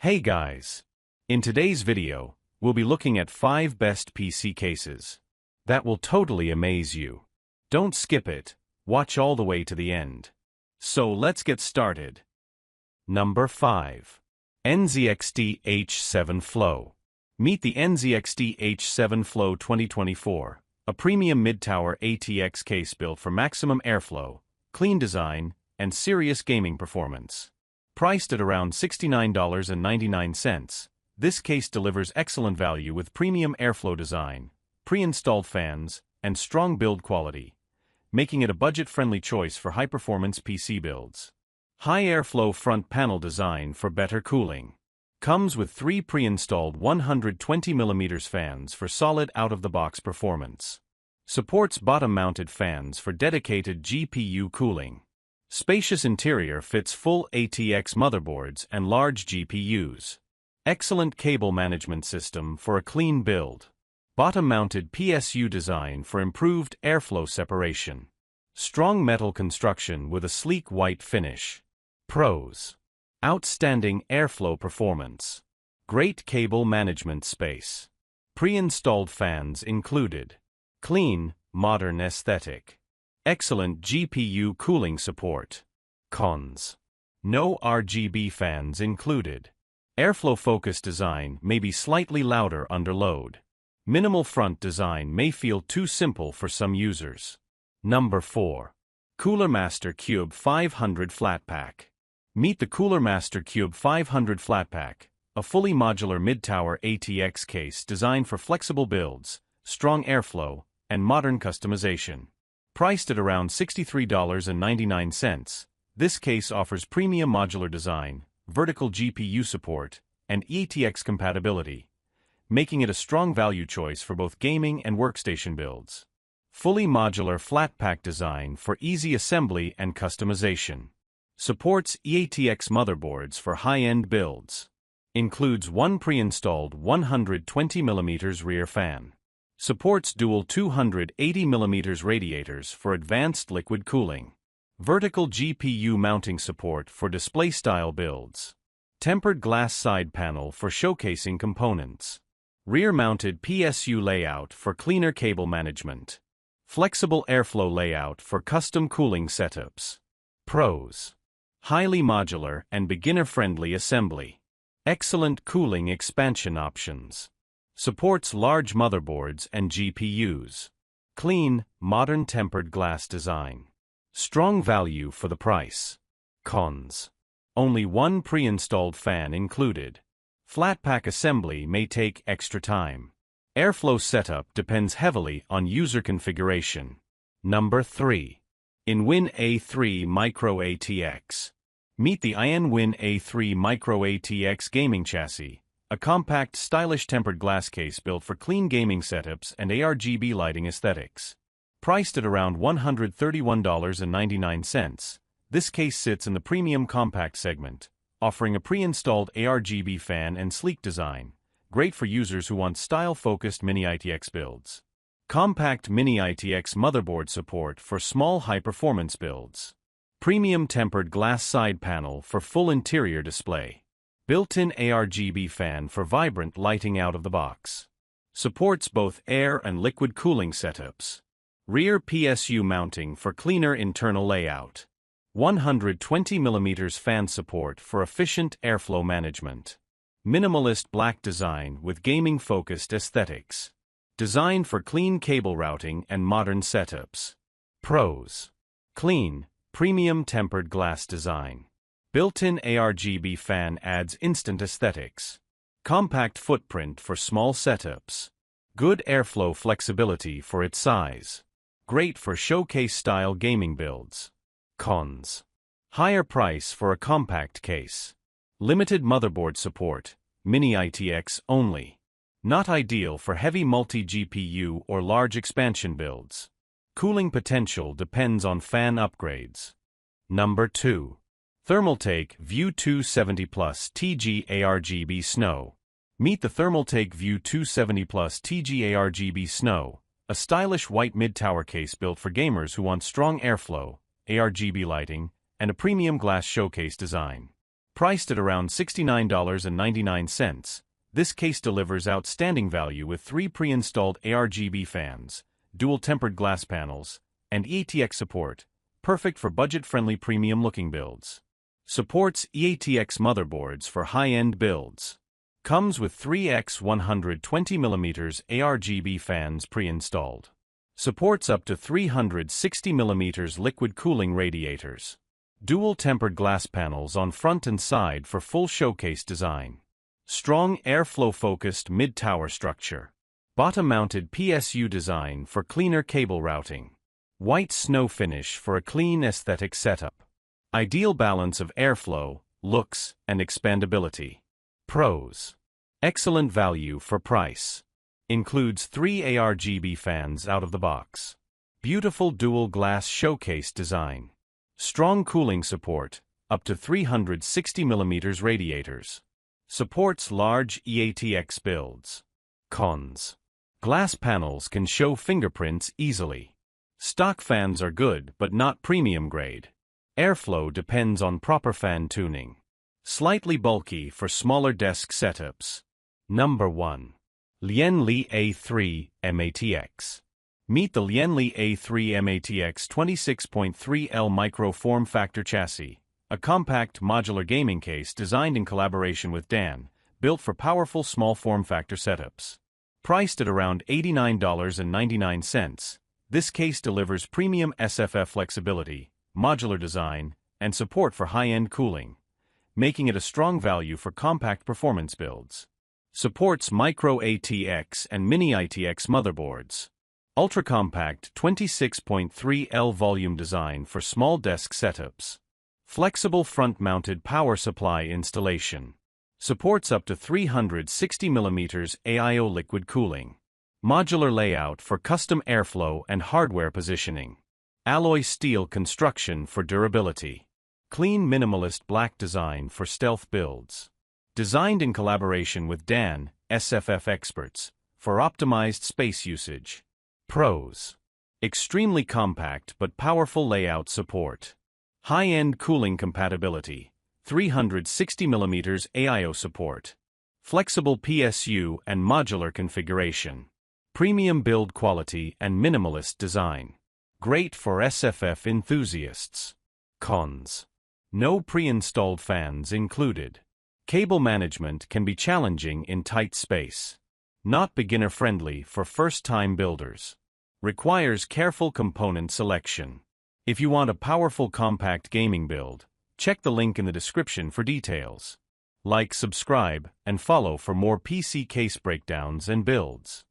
Hey guys! In today's video, we'll be looking at 5 best PC cases that will totally amaze you. Don't skip it, watch all the way to the end. So let's get started. Number 5. NZXT H7 Flow. Meet the NZXT H7 Flow 2024, a premium mid-tower ATX case built for maximum airflow, clean design, and serious gaming performance. Priced at around $69.99, this case delivers excellent value with premium airflow design, pre-installed fans, and strong build quality, making it a budget-friendly choice for high-performance PC builds. High airflow front panel design for better cooling. Comes with 3 pre-installed 120mm fans for solid out-of-the-box performance. Supports bottom-mounted fans for dedicated GPU cooling. Spacious interior fits full ATX motherboards and large GPUs. Excellent cable management system for a clean build. Bottom-mounted PSU design for improved airflow separation. Strong metal construction with a sleek white finish. Pros: outstanding airflow performance. Great cable management space. Pre-installed fans included. Clean, modern aesthetic. Excellent GPU cooling support. Cons: no RGB fans included. Airflow-focused design may be slightly louder under load. Minimal front design may feel too simple for some users. Number 4. Cooler Master Qube 500 Flatpack. Meet the Cooler Master Qube 500 Flatpack, a fully modular mid-tower ATX case designed for flexible builds, strong airflow, and modern customization. Priced at around $63.99, this case offers premium modular design, vertical GPU support, and ATX compatibility, making it a strong value choice for both gaming and workstation builds. Fully modular flat-pack design for easy assembly and customization. Supports ATX motherboards for high-end builds. Includes 1 pre-installed 120mm rear fan. Supports dual 280mm radiators for advanced liquid cooling. Vertical GPU mounting support for display-style builds. Tempered glass side panel for showcasing components. Rear-mounted PSU layout for cleaner cable management. Flexible airflow layout for custom cooling setups. Pros: highly modular and beginner-friendly assembly. Excellent cooling expansion options. Supports large motherboards and GPUs. Clean, modern tempered glass design. Strong value for the price. Cons: only 1 pre-installed fan included. Flatpack assembly may take extra time. Airflow setup depends heavily on user configuration. Number 3. InWin A3-mATX. Meet the InWin A3-mATX gaming chassis, a compact, stylish tempered glass case built for clean gaming setups and ARGB lighting aesthetics. Priced at around $131.99, this case sits in the premium compact segment, offering a pre-installed ARGB fan and sleek design, great for users who want style-focused mini-ITX builds. Compact mini-ITX motherboard support for small high-performance builds. Premium tempered glass side panel for full interior display. Built-in ARGB fan for vibrant lighting out of the box. Supports both air and liquid cooling setups. Rear PSU mounting for cleaner internal layout. 120mm fan support for efficient airflow management. Minimalist black design with gaming-focused aesthetics. Designed for clean cable routing and modern setups. Pros: clean, premium tempered glass design. Built-in ARGB fan adds instant aesthetics. Compact footprint for small setups. Good airflow flexibility for its size. Great for showcase-style gaming builds. Cons: higher price for a compact case. Limited motherboard support, mini-ITX only. Not ideal for heavy multi-GPU or large expansion builds. Cooling potential depends on fan upgrades. Number 2. Thermaltake View 270 Plus TG ARGB Snow. Meet the Thermaltake View 270 Plus TG ARGB Snow, a stylish white mid-tower case built for gamers who want strong airflow, ARGB lighting, and a premium glass showcase design. Priced at around $69.99, this case delivers outstanding value with 3 pre-installed ARGB fans, dual-tempered glass panels, and EATX support, perfect for budget-friendly premium-looking builds. Supports EATX motherboards for high-end builds. Comes with 3x 120mm ARGB fans pre-installed. Supports up to 360mm liquid cooling radiators. Dual-tempered glass panels on front and side for full showcase design. Strong airflow-focused mid-tower structure. Bottom-mounted PSU design for cleaner cable routing. White snow finish for a clean aesthetic setup. Ideal balance of airflow, looks, and expandability. Pros. Excellent value for price. Includes 3 ARGB fans out of the box. Beautiful dual glass showcase design. Strong cooling support, up to 360mm radiators. Supports large EATX builds. Cons. Glass panels can show fingerprints easily. Stock fans are good but not premium grade. Airflow depends on proper fan tuning. Slightly bulky for smaller desk setups. Number 1. Lian Li A3-mATX. Meet the Lian Li A3-mATX 26.3L micro form factor chassis, a compact modular gaming case designed in collaboration with Dan, built for powerful small form factor setups. Priced at around $89.99, this case delivers premium SFF flexibility, modular design, and support for high-end cooling, making it a strong value for compact performance builds. Supports MicroATX and miniATX motherboards. Ultra-compact 26.3L volume design for small desk setups. Flexible front-mounted power supply installation. Supports up to 360mm AIO liquid cooling. Modular layout for custom airflow and hardware positioning. Alloy steel construction for durability. Clean minimalist black design for stealth builds. Designed in collaboration with Dan, SFF experts, for optimized space usage. Pros. Extremely compact but powerful layout support. High-end cooling compatibility. 360mm AIO support. Flexible PSU and modular configuration. Premium build quality and minimalist design. Great for SFF enthusiasts. Cons. No pre-installed fans included. Cable management can be challenging in tight space. Not beginner-friendly for first-time builders. Requires careful component selection. If you want a powerful compact gaming build, check the link in the description for details. Like, subscribe, and follow for more PC case breakdowns and builds.